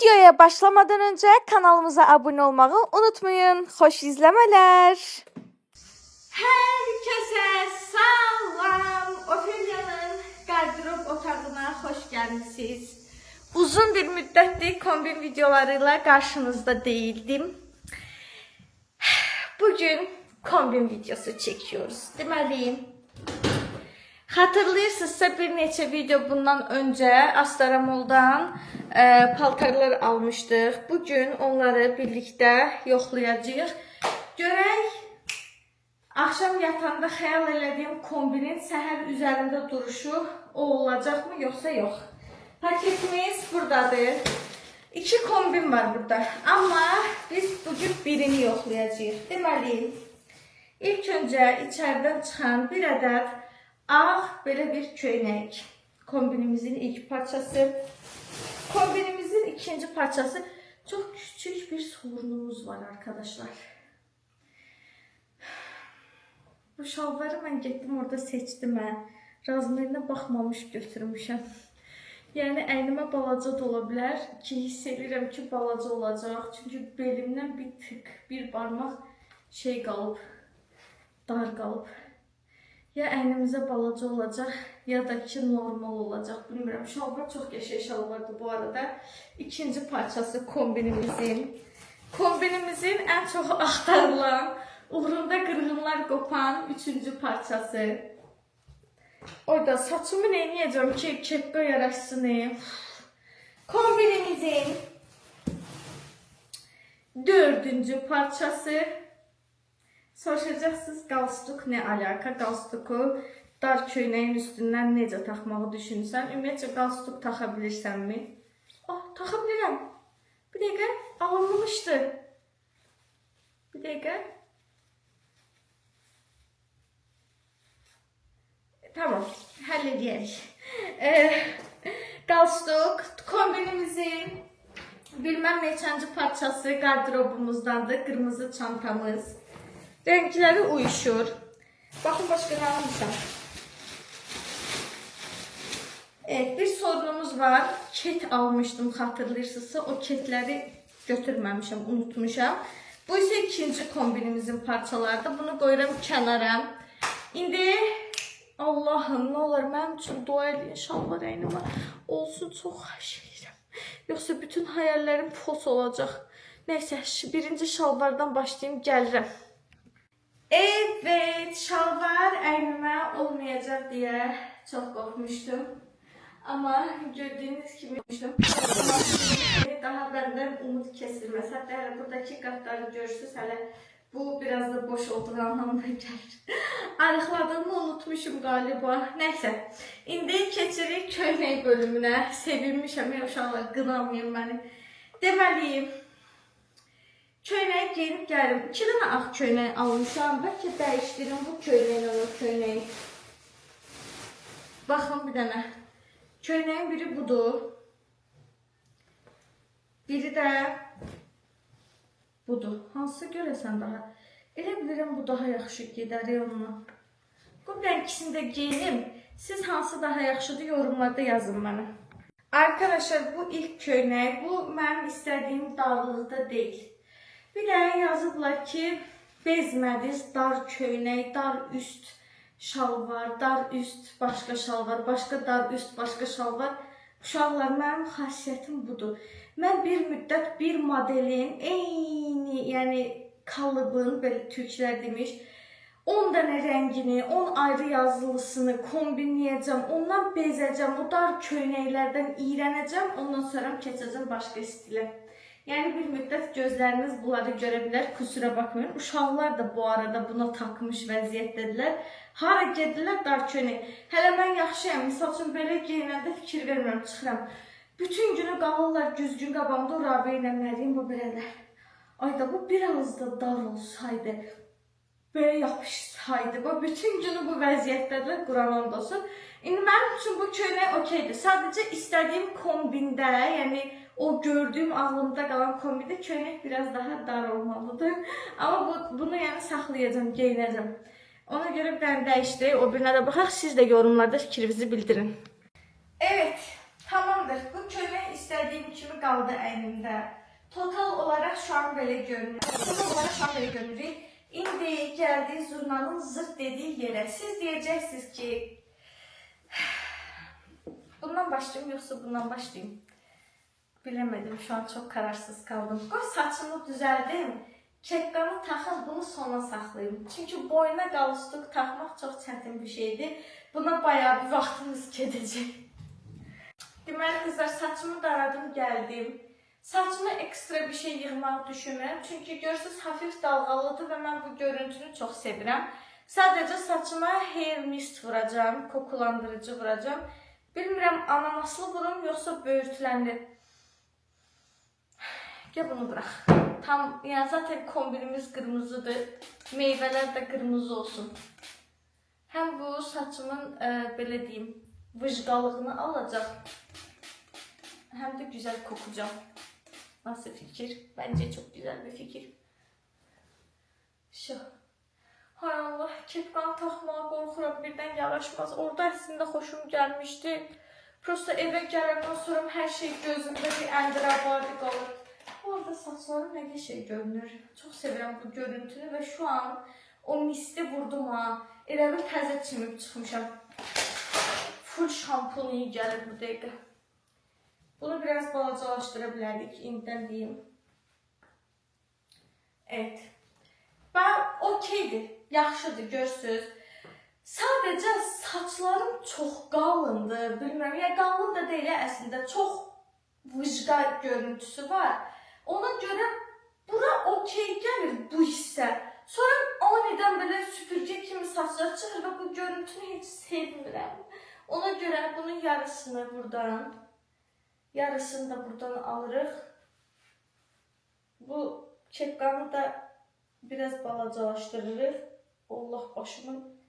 Videoya başlamadan önce kanalımıza abone olmayı unutmayın. Hoş izlemeler. Herkese salam. Ofelia'nın gardırop otağına hoş geldiniz. Uzun bir müddettir kombin videolarıyla karşınızda değildim. Bugün kombin videosu çekiyoruz. Demeliyim. Hatırlayırsınızsa bir neçə video bundan önce Astaramol'dan paltarlar almıştık. Bugün onları birlikte yoxlayacağıq. Görək, akşam yatanda xəyal elədiyim kombinin səhər üzerinde duruşu o olacak mı yoksa yok. Paketimiz buradadır. 2 kombin var burada ama biz bugün birini yoxlayacağıq. Deməli, ilk önce içeriden çıxan bir adet ağ böyle bir köynək. Kombinimizin ilk parçası. Kombinimizin ikinci parçası. Çok küçük bir sorunumuz var arkadaşlar. Bu şalvarı ben getdim orada seçdim. Razmerinə baxmamış götürmüşəm. Yani əynimə balaca da ola bilər ki, hiss edirəm ki balaca olacaq. Çünkü belimdən bir tık, bir parmaq şey qalıb, dar qalıb. Ya əynimizə balaca olacaq ya da ki normal olacaq. Bilmirəm. Şalvar çox qəşəng şalvardır bu arada. İkinci parçası kombinimizin. Kombinimizin en çok axtarılan, uğrunda qırğınlar qopan 3-cü parçası. Orada saçımı neyniyəcəm ki kepka yaraşsın. Kombinimizin 4-cü parçası. Soruşacaqsınız qalstuk ne alaka? Qalstuku dar köynəyin üstündən necə taxmağı düşünürsən? Ümumiyyətcə qalstuk taxa bilirsənmi? Taxa bilirəm. Bir dəqiqə, alınmışdı. Bir dəqiqə. Tamam, həll edəyək. Qalstuk kombinimizin bilmem neçənci parçası qardırobumuzdandır. Qırmızı çantamız. Renkleri uyuşur. Bakın başka ne almışım. Evet, bir sorunumuz var. Ket almıştım hatırlayırsınızsa. O ketleri götürmemişim, unutmuşum. Bu ise ikinci kombinimizin parçalarıdır. Bunu koyuram kenara. İndi Allah'ım ne olur mənim üçün dua edin. Şalvar əynimə olsun, çox xahiş edirəm. Yoxsa bütün hayallerim fos olacak. Neyse, birinci şalvardan başlayayım, gəlirəm. Evet, şalvar əynimə olmayacak diye çok korkmuştum. Ama gördüğünüz gibi daha benden umut kesilmez. Hatta buradaki katları görürsünüz. Bu biraz da boş olduğu anlamına gelir. Arıqladığımı unutmuşum galiba. Neyse. İndi keçirik köynək bölümüne. Sevinmişəm. Uşaqlar qınamayın beni. Deməliyim. Köynəyi giyinib gəlim. 2 dənə ağ köynək almışam. Bəlkə dəyişdirim bu köynəklə o köynəyi. Baxın bir dənə. Köynəyin biri budur. Biri də budur. Hansı görəsən daha? Elə bilirəm bu daha yaxşı gedər onunla. Bu ikisini də giyinim. Siz hansı daha yaxşıdır yorumlarda yazın bana. Arkadaşlar bu ilk köynək. Bu mənim istədiyim darlıqda deyil. Bir de yazıblar ki bezmədiz, dar köynək, dar üst şalvar, dar üst başka şalvar, başka dar üst başka şalvar. Uşaqlar, mənim xasiyyətim budur. Mən bir müddət bir modelin eyni, yəni kalıbın, belə türklər demiş, 10 dənə rəngini, 10 ayrı yazılısını kombinləyəcəm, ondan bezəcəm, o dar köynəklərdən iğrənəcəm, ondan sonra keçəcəm başqa stilə. Yani bir müddet gözleriniz bunları görebilir. Kusura bakmayın. Uşaqlar da bu arada buna takmış vəziyyətdədirlər. Hara gedirlər dar köynək. Hələ mən yaxşıyam. Misal üçün belə geyinəndə fikir vermirəm, çıxıram. Bütün günü qalırlar güzgün qabağımda o Rabia ilə Məryəm bu belələr. Ayda bu biraz da dar olsaydı, böyle yapışsaydı. Bu bütün günü bu vəziyyətdədirlər. Quran and olsun. İndi mənim üçün bu köynək okeydir. Sadəcə istədiyim kombində, yəni o gördüğüm aklımda kalan kombide köynək biraz daha dar olmalıdır. Ama bunu yani saklayacağım, giyineceğim. Ona göre ben değiştireyim. O birine de bakar. Siz de yorumlarda fikrinizi bildirin. Evet, tamamdır. Bu köynək istədiyim kimi qaldı əynimdə. Total olaraq şu an belə görünür. İndi gəldik zurnanın zırt dediyi yerə. Siz deyəcəksiniz ki, bundan başlayayım yoxsa bundan başlayayım? Bilemedim, şu an çok kararsız kaldım. Qoy saçımı düzəldim. Kepkanı taxın, bunu sona saxlayayım. Çünki boyuna qalstuk taxmaq çox çətin bir şeydir. Buna bayağı bir vaxtımız gedəcək. Deməli qızlar, saçımı daradım, gəldim. Saçımı ekstra bir şey yığmaq düşünmürəm. Çünki görürsünüz hafif dalğalıdır və mən bu görüntünü çox sevirəm. Sadəcə saçıma hair mist vuracağım, kokulandırıcı vuracağım. Bilmirəm ananaslı vurum yoxsa böyürtüləndi. Gel bunu bırak. Tam yani zaten kombinimiz kırmızıdır. Meyveler de kırmızı olsun. Hem bu saçımın böyle diyeyim vıjgalığını alacak. Hem de güzel kokacağım. Nasıl fikir? Bence çok güzel bir fikir. Şu. Hay Allah, kepkan taxmağa qorxuram, birdən yaraşmaz. Orada əslində xoşum gəlmişdi. Prosta evə gələndən sonra hər şey gözümdə bir əndirabadi qalır. Bu arada saçlarım ne şey görünür. Çok sevirəm bu görüntünü ve şu an o misti vurdum ha. Elə bir təzə çimib çıxmışam. Full şampun iyi gəlir bu dəqiqə. Bunu biraz balacalaşdıra bilərdik. İndidən deyim. Evet. Ben okeydir. Yaxşıdır, görsünüz. Sadəcə saçlarım çox qalındır. Bilmirəm, ya qalın da deyil əslində. Çox vıjqa görüntüsü var. Ona göre bura okey gelir bu hissə. Sonra aniden böyle süpürge kimi saçlar çıxır ve bu görüntünü hiç sevmirəm. Ona göre bunun yarısını buradan, yarısını da buradan alırıq. Bu kepkanı da biraz balacalaşdırırıq. Allah, başımın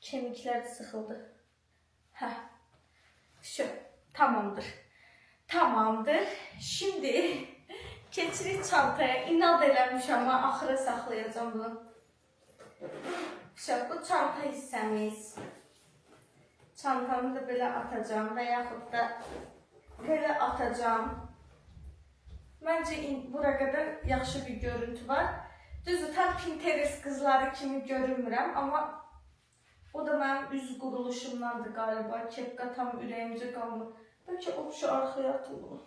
kemikləri sıxıldı. Hə, şu, tamamdır. Tamamdır. Şimdi keçirik çantaya. İnad eləmiş ama axıra saxlayacağım bunu. Bu çanta hissəmiz. Çantamı da belə atacağım və yaxud da belə atacağım. Məncə bura qədər yaxşı bir görüntü var. Düzdür, tam Pinterest qızları kimi görünmürəm, amma o da mənim üz quruluşumdandır galiba. Kepka tam ürəyimcə qalmır. Bəlkə o şu arxaya atım bunu.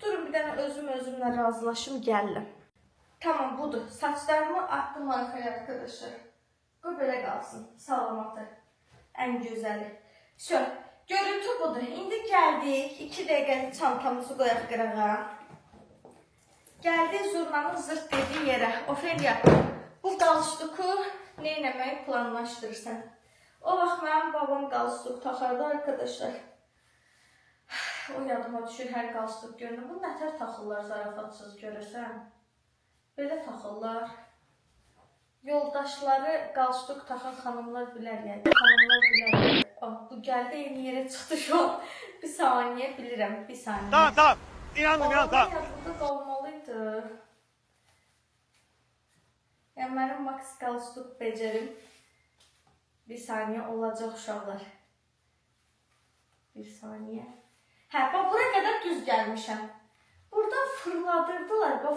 Durun bir dənə özümlə razılaşım, gəldim. Tamam, budur. Saçlarımı attım arxaya arkadaşlar. Bu belə qalsın, salamatı. Ən gözəli. Şu, görüntü budur. İndi gəldik. 2 dəqiqəlik çantamızı qoyaq qırağa. Gəldik zurnanın zırt dediyi yerə. Ofeliya, bu qalstuku nə eləməyi planlaşdırırsan? O vaxt mənim babam qalstuk taxardı arkadaşlar. O yadıma düşür, hər qalstuk görünür. Bu nətər taxırlar zarafatsız görürsən? Belə taxırlar. Yoldaşları qalstuk taxan xanımlar bilər yəni. Xanımlar bilər. Bu gəldi yeni yerə çıxdı şu an. Bir saniye bilirəm, bir saniye. Tamam. İnandım, tamam. Burada qalmalıydı. Yəni mənim max qalstuk becərim. Bir saniye olacaq uşaqlar. Bir saniye. Hə, bax bura qədər düz gəlmişəm. Buradan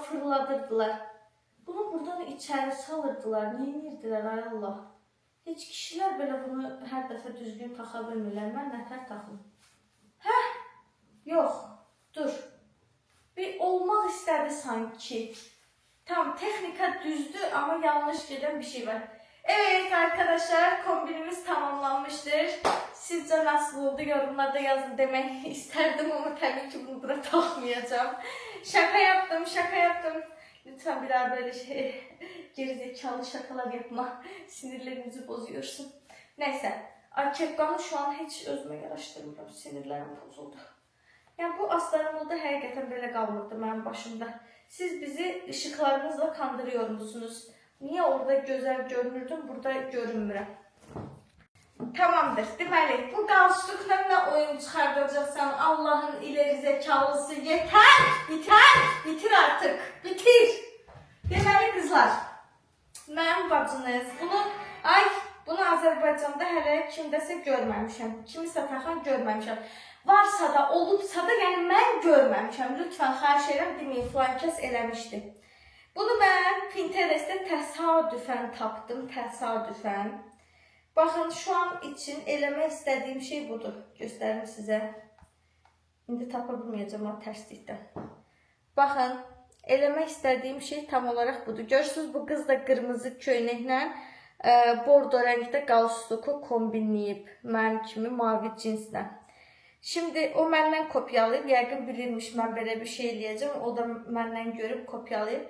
fırladırdılar. Bunu buradan içəri salırdılar. Neyinirdilər, ay Allah. Heç kişilər belə bunu hər dəfə düzgün taxa bilmirlər. Mən nətər taxım? Hə? Yox, dur. Bir olmaq istədi sanki. Tam texnika düzdür ama yanlış gedən bir şey var. Evet arkadaşlar, kombinimiz tamamlanmıştır. Sizce nasıl oldu? Yorumlarda yazın demek isterdim ama tabii ki bunu burada takmayacağım. Şaka yaptım. Lütfen bir daha böyle gerizekalı şakalar yapma. Sinirlerinizi bozuyorsun. Neyse. Kepkanı şu an hiç özüme yaraşdırmıram. Sinirlerim bozuldu. Yani bu aslanımda həqiqətən belə qalmırdı mənim başımda. Siz bizi ışıklarınızla kandırıyor musunuz? Niye orada güzel görünürdüm, burada görünmürəm? Tamamdır. Deməli, bu qalstuklarla oyun çıxardacaqsan, Allah'ın ileri zekalısı. Yeter! Bitir artık. Bitir! Deməli kızlar, mənim bacınız bunu Azərbaycanda hələ kimdəsə görməmişəm. Kimisə taxan görməmişəm. Varsa da, olubsa da, yəni mən görməmişəm. Lütfən xahiş edirəm, deməyin, filan kəs eləmişdi. Bunu mən Pinterestdə təsadüfən tapdım, təsadüfən. Baxın, şu an için eləmək istədiyim şey budur. Göstərim sizə. İndi tapa bilməyəcəm o tərslikdən. Baxın, eləmək istədiyim şey tam olaraq budur. Görürsünüz, bu qız da qırmızı köynəklə bordo rəngdə qalstuku kombinləyib. Mənim kimi mavi cinslə. Şimdi o məndən kopyalayıb, yəqin bilirmiş mən belə bir şey eləyəcəm. O da məndən görüb kopyalayıb.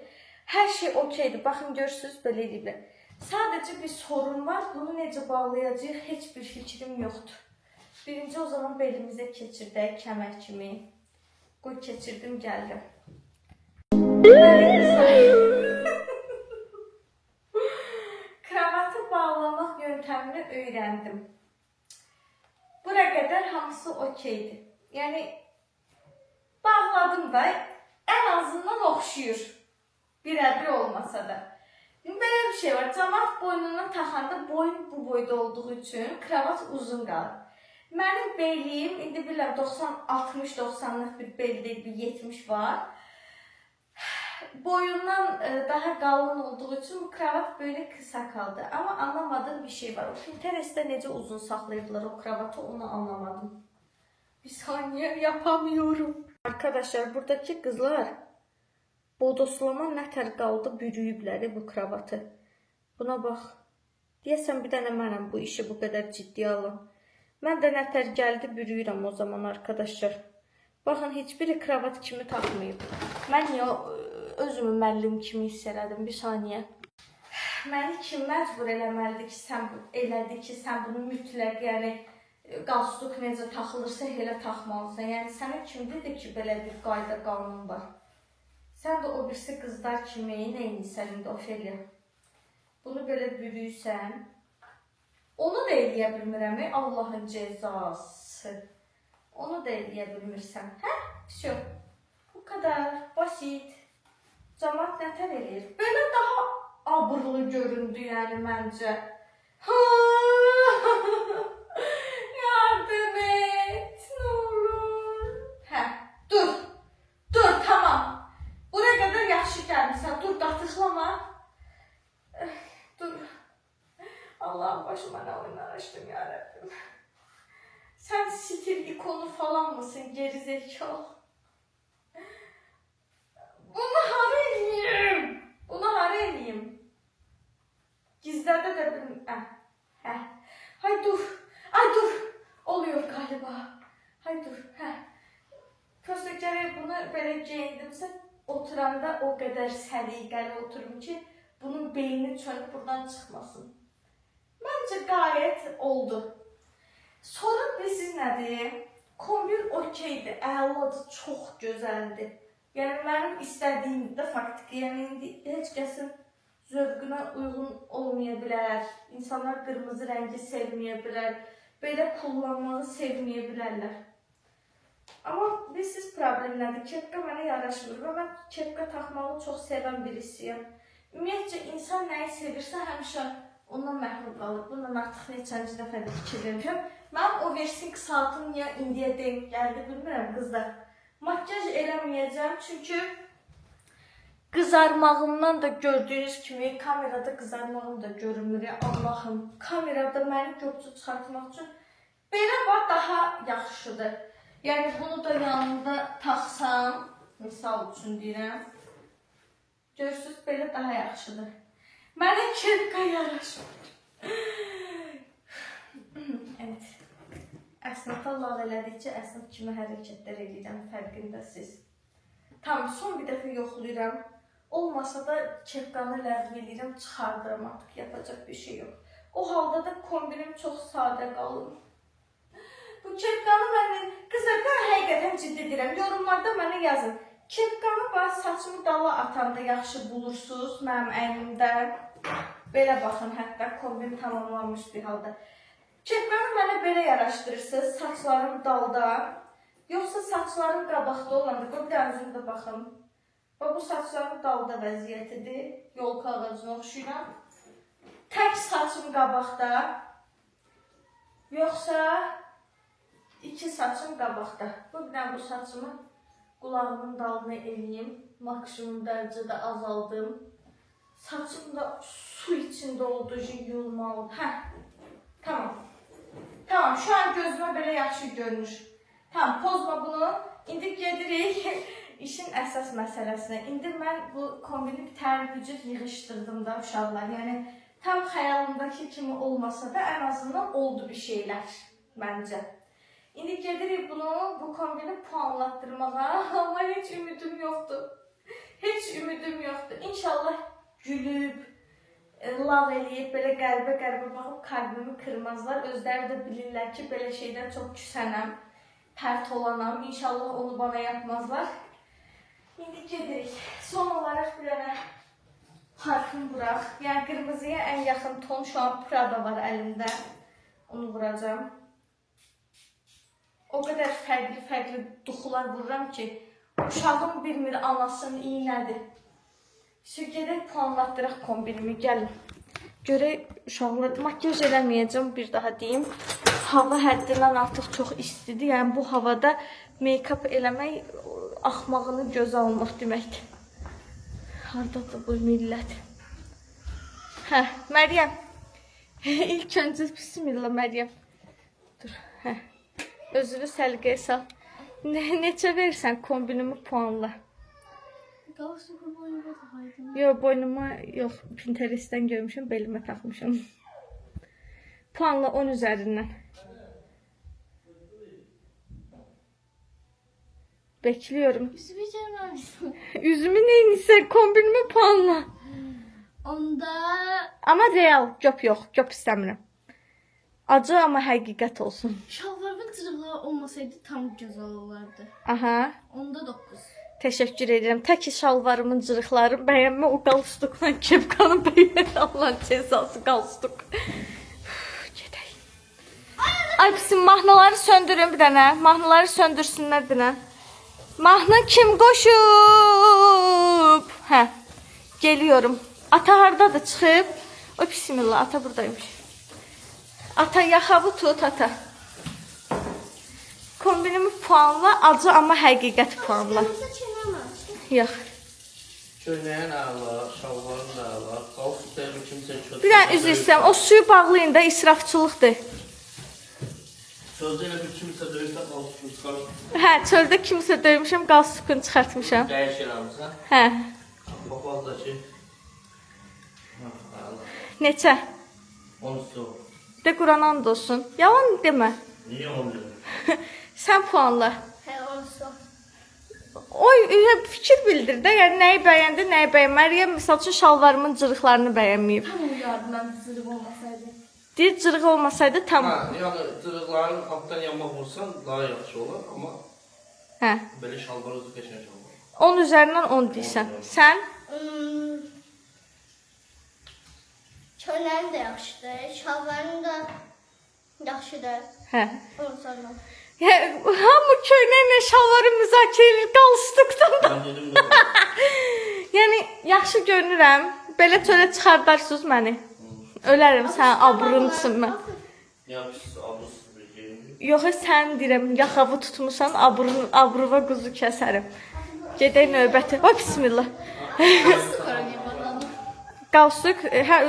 Hər şey okeydir. Baxın, görürsünüz, belə ediblər. Sadəcə bir sorun var. Bunu necə bağlayacağıq, heç bir fikrim yoxdur. Birinci o zaman belimizə keçirdək, kəmər kimi. Qoy keçirdim, gəldim. Kravatı bağlamaq yöntemini öyrəndim. Bura qədər hamısı okeydir. Yəni, bağladım da, ən azından oxşuyur. Birəbir olmasa da. Belə bir şey var, camaat boynuna taxanda boyun bu boyda olduğu üçün kravat uzun qalır. Mənim beyliyim, indi bilirəm 60-90'lıq bir bel deyil, bir 70 var. Boyundan daha qalın olduğu üçün bu kravat böyle kısa kaldı. Ama anlamadığım bir şey var. O Pinterest'te necə uzun saxlayıblar o kravatı, onu anlamadım. Bir saniye, yapamıyorum. Arkadaşlar, buradaki kızlar bodoslama nətər qaldı, bürüyüblər bu kravatı. Buna bax. Deyəsən bir dənə mənəm bu işi bu qədər ciddiyə alım. Mən də nətər gəldi bürüyürəm o zaman arkadaşlar. Baxın, heç biri kravat kimi taxmayıb. Mən ya özümü müəllim kimi hiss elədim. Bir saniyə. Məni kim məcbur eləməlidir ki, sən bunu mütləq, yəni qalstuk necə taxılırsa elə taxmalısan. Yəni sənə kim dedi ki, belə bir qayda qanun var? Sən də o birisi qızlar kimi neyinsən indi Ofeliya? Bunu belə bürüysən. Onu da eləyə bilmirəm, Allahın cezası. Onu da eləyə bilmirsən. Hə? Всё. Bu kadar basit. Camaat nətər eləyir? Belə daha abırlı göründü yəni məncə. Yardım et, nə olur. Hə, dur. Dur, tamam. Buraya qədər yaxşı gəlmişsən. Dur, qatıqlama. Dur. Allah'ım, başıma ne oyunlar açtım ya Rabbim. Sen stil ikonu falan mısın gerizekalı? Bunu hara eləyim? Bunu hara eləyim? Gizlədə də bilməm. Hə. Hay dur. Ay dur. Oluyor galiba. Hay dur. Hə. Prosta gərək bunu belə geyindimsə, oturanda o qədər səliqəli oturum ki, bunun beyni çönüb buradan çıxmasın. Bence gayet oldu. Sorun bilsiz nədir? Kombin okeydi, əladır, çox gözəldi. Yəni mənim istədiyim də faktik. Yəni indi heç kəsin zövqünə uyğun olmaya bilər. İnsanlar qırmızı rəngi sevməyə bilər. Belə kullanmağı sevməyə bilərlər. Amma bilsiz problem nədir? Kepka mənə yaraşmır və mən kepka taxmağı çox sevən birisiyəm. Ümumiyyətcə, insan nəyi sevirsə həmişə ondan məhrum qalır. Bundan artıq neçənci dəfədə fikir vermişəm. Mənim o versing saatım niyə indiyə denk gəldi bilmirəm qızlar. Makyaj eləməyəcəm çünki qızarmağımdan da gördüyünüz kimi kamerada qızarmağım da görünmür. Allahım, kamerada məni göbcü çıxartmaq üçün belə bax daha yaxşıdır. Yəni bunu da yanında taxsam, misal üçün deyirəm. Görürsünüz, belə daha yaxşıdır. Mənə kepka yaraşmır. Evet. Əsnafda lağ elədikcə əsnaf kimi hərəkətlər edirəm, fərqindəsiz. Tam son bir dəfə yoxlayıram. Olmasa da kepkanı ləğv edirəm, çıxardıram artıq, yapacaq bir şey yox. O halda da kombinim çox sadə qalır. Bu kepkanı mənə, qızlar, mən həqiqətən ciddi deyirəm, yorumlarda mənə yazın. Kepkanı bax, saçımı dala atanda yaxşı bulursunuz mənim əynimdə. Belə baxın, hətta kombin tamamlanmış bir halda. Kepkanı mənə belə yaraşdırırsınız, saçlarım dalda. Yoxsa saçlarım qabaqda olanda, bir də özümdə baxın. Bu saçlarım dalda vəziyyətidir, yolka ağacına oxşuyuram. Tək saçım qabaqda. Yoxsa İki saçım qabaqda. Bugün bu saçımı qulağımın dalına eləyim. Maksimum dərəcədə azaldım. Saçım da su içində olduğu için yuyulmalı. Tamam. Tamam, şu an gözümə belə yaxşı görünür. Tamam, pozma bunu. İndi gedirik işin əsas məsələsinə. İndi mən bu kombini bir tərvücüd yığışdırdım da uşaqlar. Yəni tam xəyalımdakı kimi olmasa da en azından oldu bir şeyler bence. İndi gedirik bunu, bu kombini puanlattırmağa. Ama hiç ümidim yoktu. Hiç ümidim yoktu. İnşallah gülüb, lav eləyib, belə qəlbə baxıb kalbimi kırmazlar. Özləri də bilirlər ki, belə şeydən çox küsənəm, pərt olanam. İnşallah onu bana yapmazlar. İndi gedirik. Son olarak bir dənə parfüm bırak. Yani kırmızıya en yakın ton şu an Prada var elimde. Onu vuracağım. O kadar farklı duxular vururam ki uşağım bilmir anasının iyi nədir. Gedək puanlatdıraq kombinimi, gəlin. Görək uşaqlar, makyaj eləməyəcəm, bir daha deyim. Hava həddindən artıq çox istidir. Yəni bu havada make-up eləmək axmağını gözə almaq deməkdir. Hardadır bu millət? Məryəm. İlk öncə bismillah Məryəm. Dur, özünü səliqəyə sal. Neçə verirsən kombinimi puanla? Qalsın boynuma taxaydım. Yox, boynuma yox. Pinterestdən görmüşəm, belimə taxmışam. Puanla 10 üzərindən. Bekliyorum. Yüzümü görməmişsin. Üzümü neyinsə kombinimi puanla. Onda Ama real, göp yox, göp istəmirəm. Acı ama həqiqət olsun. şalvarımın cırıqları olmasaydı tam gözəl olardı. Aha. Onda 9. Teşekkür ederim. Tək ki şalvarımın cırıqları bəyənmə, o qalstukla kepkanı bəyən. Allah'ın cezası qalstuk. Gedək. Ay bizim mahnıları söndürün bir dənə. Mahnıları söndürsünlər bir dənə. Mahnı kim qoşub? Geliyorum. Ata hardadır çıxıb? O bismillah, ata buradaymış. Ata yaxavı tut ata. Kombinimi puanla, acı ama həqiqət puanla. Yox. Köynəyin əla, şalvarın da əla, qalsın kimsə kötü. Bir dənə üzr istəyirəm. O suyu bağlayın da, israfçılıqdır. Sözdə elə bir kimsə döysə qalsın çıxarım. Çöldə kimsə döymüşəm, qalstukunu çıxartmışam. Dəyiş eləmişsən. Bax da ki. Neçə? 10 su. De Quran and olsun. Yalan demə. Niyə 10 dedim? Sən puanla. Olsun. Oy, fikir bildir də, yəni nəyi bəyəndi, nəyi bəyənmir. Məryəm misal üçün şalvarımın cırıqlarını bəyənməyib. Tam uyardım mən cırıq olmasaydı. Deyir cırıq olmasaydı tamam. Yəni cırıqların altdan yanmaq vursan daha yaxşı olar, amma belə şalvar özü qəşəng şalvar. 10 üzərindən 10 deyirsən. Sən? Köynəyim də yaxşıdır, şalvarım da yaxşıdır. Olsun. Hamı köynəklə şalvarı müzakirə edir, qalstukdan da. Mən dedim də. Yəni yaxşı görünürəm. Belə çölə çıxardarsınız məni. Ölərəm sən abrımsın mən. Yaxşısı, abusuz bir geyindir. Yox, sən deyirəm, yaxavı tutmusan, abruva quzu kəsərəm. Gedək növbəti. O bismillah. Qalstuk,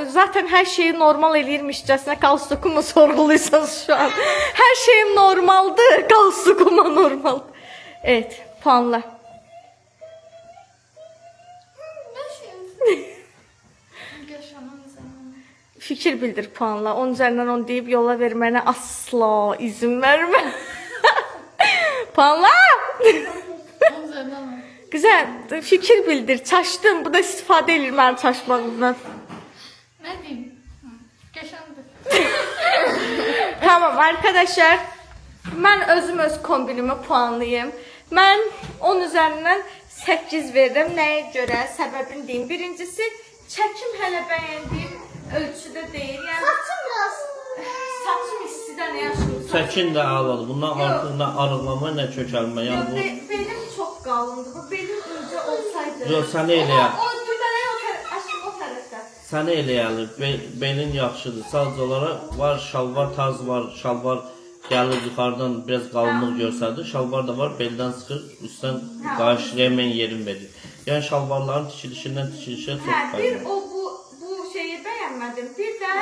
zaten her şeyi normal eləyirmişcəsinə qalstukumu sorğuluysanız şu an. Her şeyim normaldı, qalstukuma normal. Evet, puanla. Fikir bildir puanla. 10 üzərindən 10 deyib yola vermənə asla izin vermə. Puanla! Güzel, fikir bildir. Çaşdım. Bu da istifadə edir mənim çaşmağımdan. Ne diyeyim? Qəşəngdir. Tamam arkadaşlar. Ben özüm öz kombinimi puanlayayım. Ben 10 üzerinden 8 verdim. Nəyə görə? Səbəbini deyim. Birincisi, çəkim hələ bəyəndiyim ölçüdə deyil. Yəni, saçım istidən yaşımdır. Çəkin də ağladı. Bundan artıq nə arıqlama, nə kökəlmə. Yəni bu Benim çok qalındı. Bu benim incə olsaydı. Yox, səni eləyər. O dübələ o tərəfdə. Səni eləyəli. Belin yaxşıdır. Sadəcə olaraq var şalvar tarz var, şalvar gəlir yuxarıdan biraz qalınlıq görsədir. Şalvar da var, beldən sıxır, üstdən qarşılayan yerin verir. Yəni şalvarların tikilişindən tikilişə çox Hə, bir fərqli. o bu şeyi bəyənmədim. Bir də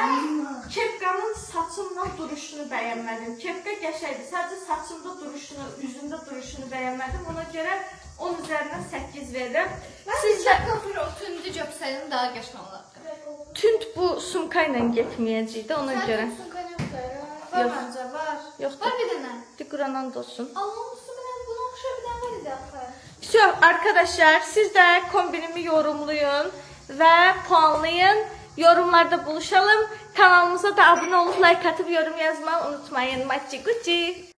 kepkanın saçımla duruşunu bəyənmədim. Kepka qəşəngdir. Sadəcə saçımda duruşunu, üzümdə duruşunu bəyənmədim. Ona görə 10 üzərindən 8 verirəm. Siz də kafir o tündü göpsəydin daha qəşəng olardı. Tünd bu sumka ilə getməyəcəkdi ona görə. Sumka yoxdur. Var Yox. məncə, var. Yoxdur. Var bir dənə. Quranan da olsun. Allah'ın üstündən buna oxşar bir dənə var idi axı. Все, arkadaşlar, siz də kombinimi yorumlayın və puanlayın. Yorumlarda buluşalım. Kanalımıza da abunə olub, like atıb yorum yazmayı unutmayın. Maçi guçi.